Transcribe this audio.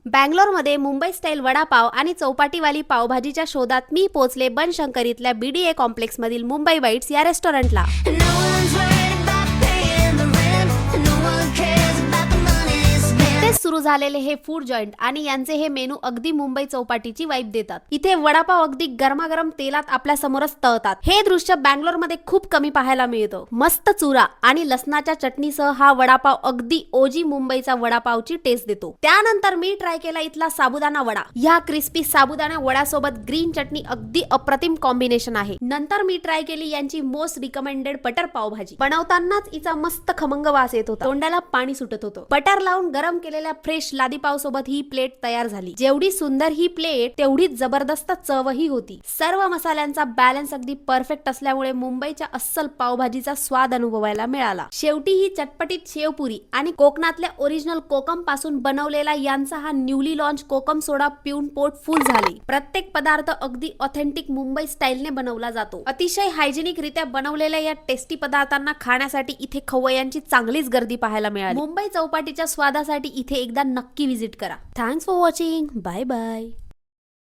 बँगलोरमध्ये Mumbai style vada pav आणि चौपाटीवाली पावभाजीच्या शोधात मी पोचले बनशंकर इथल्या BDA कॉम्प्लेक्समधील मुंबई बाईट्स या रेस्टॉरंटला। इथेच सुरू झालेले हे फूड जॉइंट आणि यांचे हे मेनू अगदी मुंबई चौपाटीची वाइब देतात। इथे वडापाव अगदी गरमागरम तेलात आपल्या समोरच तळतात। हे दृश्य बँगलोरमध्ये खूप कमी पाहायला मिळतं। मस्त चुरा आणि लसणाच्या चटणीसह हा वडापाव अगदी ओजी मुंबईचा वडापावची टेस्ट देतो। त्यानंतर मी ट्राय केला इथला साबुदाणा वडा। या क्रिस्पी साबुदाणा वड्यासोबत ग्रीन चटणी अगदी अप्रतिम कॉम्बिनेशन आहे। नंतर मी ट्राय केली यांची मोस्ट रिकमेंडेड बटर पावभाजी। बनवतानाच हिचा मस्त खमंग वास येत होता, तोंडाला पाणी सुटत होतं। बटर लावून गरम केलेल्या फ्रेश लादी पाव सोबत ही प्लेट तयार झाली। जेवढी सुंदर ही प्लेट तेवढीच जबरदस्त चवही होती। सर्व मसाल्यांचा बॅलन्स अगदी परफेक्ट असल्यामुळे मुंबईच्या अस्सल पावभाजीचा स्वाद अनुभवायला मिळाला। शेवटी ही चटपटीत शेवपुरी आणि कोकणातल्या ओरिजिनल कोकम पासून बनवलेला यांचा हा न्यूली लॉन्च कोकम सोडा पिऊन पोट फुल झाले। प्रत्येक पदार्थ अगदी ऑथेंटिक मुंबई स्टाईलने बनवला जातो। अतिशय हायजेनिक रित्या बनवलेल्या या टेस्टी पदार्थांना खाण्यासाठी इथे खवय्यांची चांगलीच गर्दी पाहायला मिळाली। मुंबई चौपाटीच्या स्वादासाठी इथे एकदा नक्की विजिट करा। Thanks for watching, bye bye.